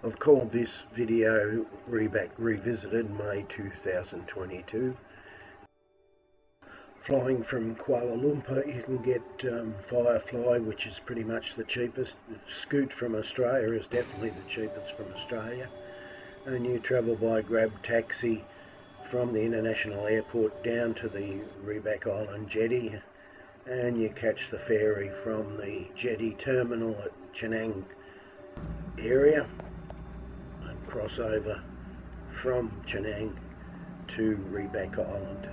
I've called this video Rebak Revisited May 2022. Flying from Kuala Lumpur you can get Firefly, which is pretty much the cheapest. Scoot from Australia is definitely the cheapest from Australia. And you travel by Grab taxi from the international airport down to the Rebak Island jetty, and you catch the ferry from the jetty terminal at Chenang area and cross over from Chenang to Rebak Island.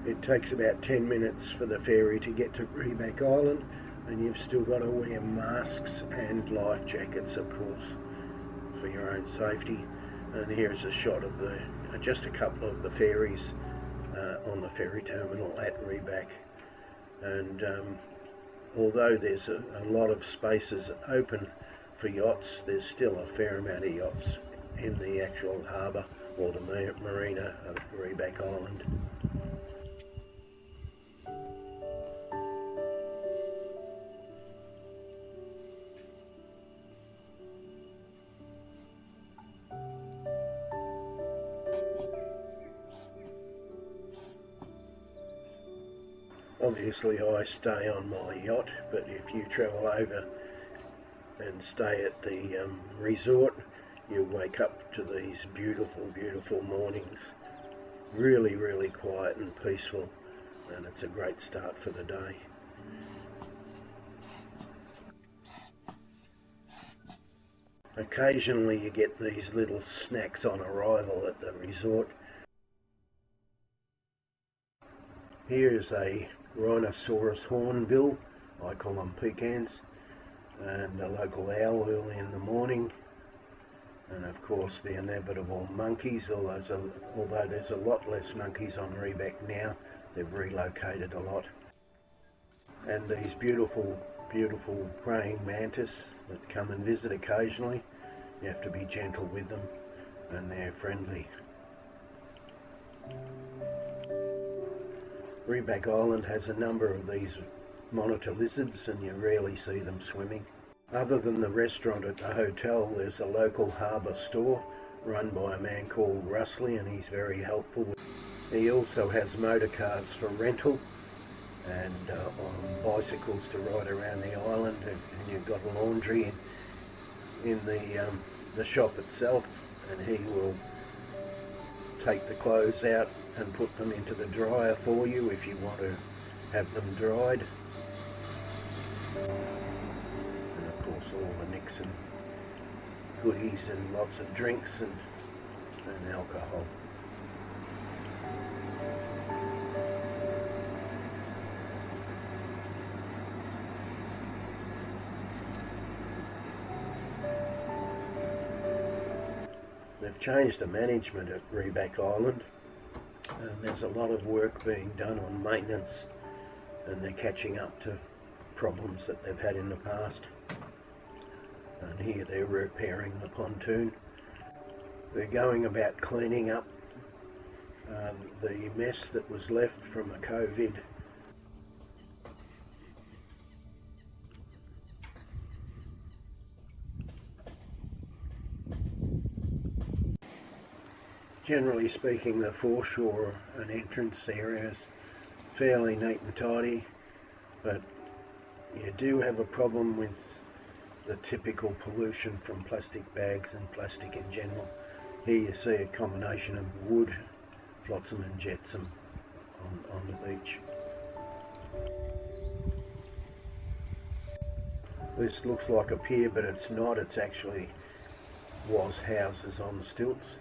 It takes about 10 minutes for the ferry to get to Rebak Island, and you've still got to wear masks and life jackets, of course, for your own safety. And here's a shot of just a couple of the ferries on the ferry terminal at Rebak. And although there's a lot of spaces open for yachts, there's still a fair amount of yachts in the actual harbour or the marina of Rebak Island. Obviously I stay on my yacht, but if you travel over and stay at the resort, you'll wake up to these beautiful mornings. Really quiet and peaceful, and it's a great start for the day. Occasionally you get these little snacks on arrival at the resort. Here's a rhinoceros hornbill, I call them pecans, and a local owl early in the morning, and of course the inevitable monkeys, although there's a lot less monkeys on Rebak now. They've relocated a lot. And these beautiful praying mantis that come and visit occasionally. You have to be gentle with them, and they're friendly. Rebak Island has a number of these monitor lizards, and you rarely see them swimming. Other than the restaurant at the hotel, there's a local harbour store run by a man called Russley, and he's very helpful. He also has motor cars for rental and on bicycles to ride around the island, and you've got a laundry in the shop itself, and he will take the clothes out and put them into the dryer for you if you want to have them dried. And of course all the nicks and goodies and lots of drinks and alcohol. They've changed the management at Rebak Island, and there's a lot of work being done on maintenance, and they're catching up to problems that they've had in the past. And here they're repairing the pontoon. They're going about cleaning up the mess that was left from the COVID. Generally speaking, the foreshore and entrance area is fairly neat and tidy, but you do have a problem with the typical pollution from plastic bags and plastic in general. Here you see a combination of wood, flotsam and jetsam on the beach. This looks like a pier, but it's not. It's actually was houses on stilts.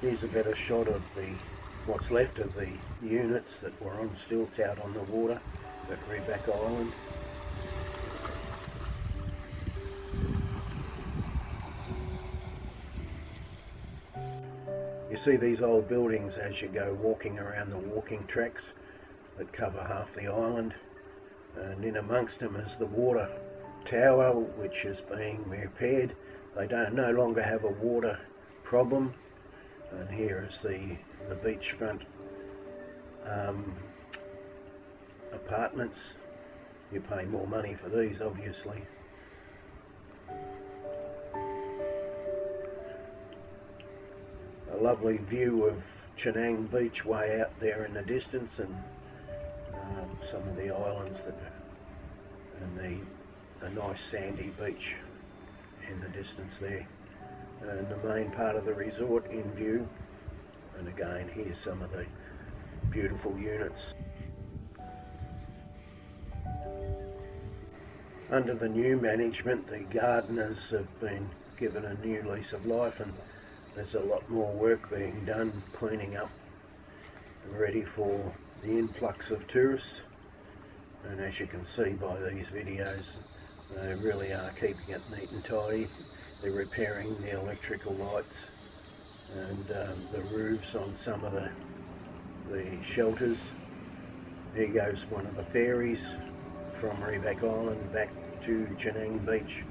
Here's a better shot of what's left of the units that were on stilts out on the water at Rebak Island. You see these old buildings as you go walking around the walking tracks that cover half the island, and in amongst them is the water tower, which is being repaired. They no longer have a water problem. And here is the beachfront apartments You pay more money for these, obviously. A lovely view of Chenang Beach way out there in the distance, and some of the islands and the nice sandy beach in the distance there, and the main part of the resort in view. And again, here's some of the beautiful units. Under the new management, the gardeners have been given a new lease of life, and there's a lot more work being done, cleaning up, ready for the influx of tourists. And as you can see by these videos, they really are keeping it neat and tidy. They're repairing the electrical lights and the roofs on some of the shelters. Here goes one of the ferries from Rebak Island back to Chenang Beach.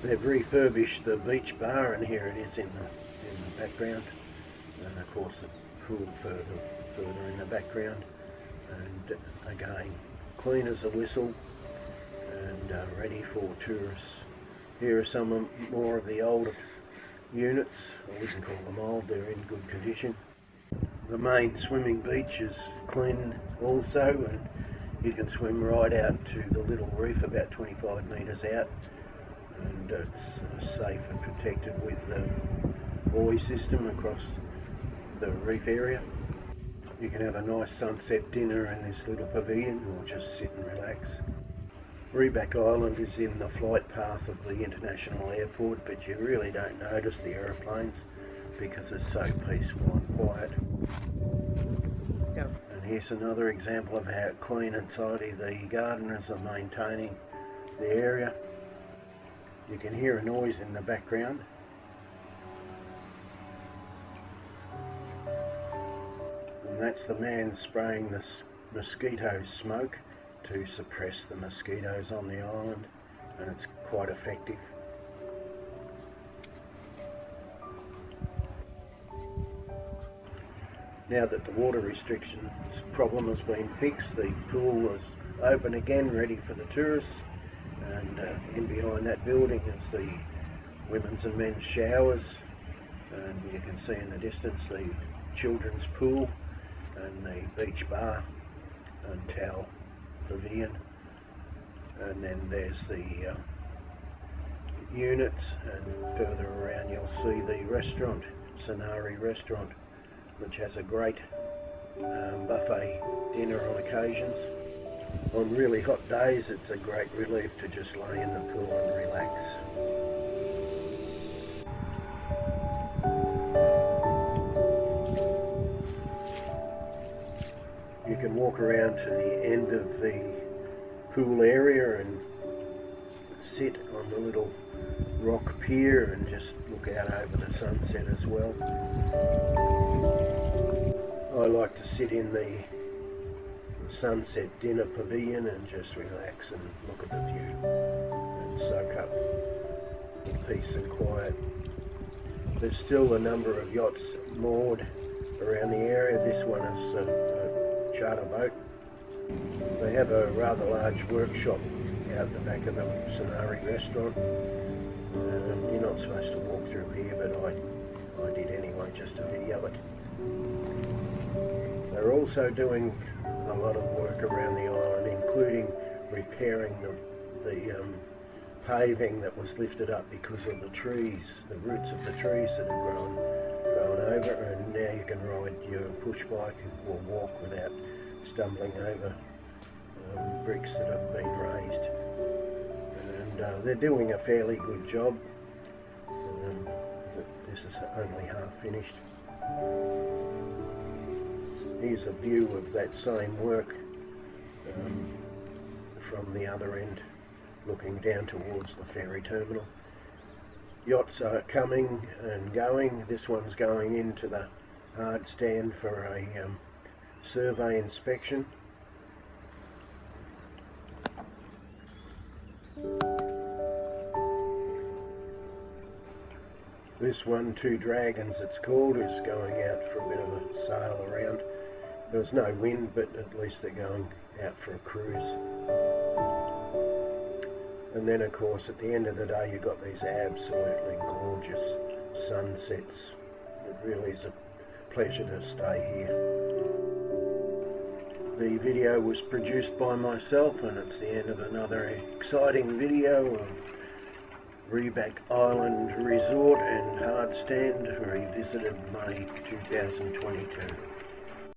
They've refurbished the beach bar, and here it is in the background, and of course the pool further in the background, and again clean as a whistle and ready for tourists. Here are some more of the older units. I wouldn't call them old, they're in good condition. The main swimming beach is clean also, and you can swim right out to the little reef about 25 metres out, and it's safe and protected with the buoy system across the reef area. You can have a nice sunset dinner in this little pavilion, or just sit and relax. Rebak Island is in the flight path of the international airport, but you really don't notice the aeroplanes because it's so peaceful and quiet. And here's another example of how clean and tidy the gardeners are maintaining the area. You can hear a noise in the background. And that's the man spraying the mosquito smoke to suppress the mosquitoes on the island, and it's quite effective. Now that the water restrictions problem has been fixed, the pool is open again, ready for the tourists, and in behind that building is the women's and men's showers, and you can see in the distance the children's pool and the beach bar and towel pavilion, and then there's the units, and further around you'll see the restaurant, Sonari restaurant, which has a great buffet dinner on occasions. On really hot days it's a great relief to just lay in the pool and relax. You can walk around to the end of the pool area and sit on the little rock pier and just look out over the sunset as well. I like to sit in the sunset dinner pavilion and just relax and look at the view and soak up in peace and quiet. There's still a number of yachts moored around the area. This one is a charter boat. They have a rather large workshop out the back of the Sonari restaurant. You're not supposed to walk through here, but I did anyway, just to video it. They're also doing a lot of work around the island, including repairing the paving that was lifted up because of the trees, the roots of the trees that have grown over, and now you can ride your push bike or walk without stumbling over bricks that have been raised. And they're doing a fairly good job. This is only half finished. Here's a view of that same work from the other end, looking down towards the ferry terminal. Yachts are coming and going. This one's going into the hard stand for a survey inspection. This one, Two Dragons it's called, is going out for a bit of a sail around. There's no wind, but at least they're going out for a cruise. And then of course at the end of the day you've got these absolutely gorgeous sunsets. It really is a pleasure to stay here. The video was produced by myself, and it's the end of another exciting video of Rebak Island Resort and Hardstand, revisited May 2022.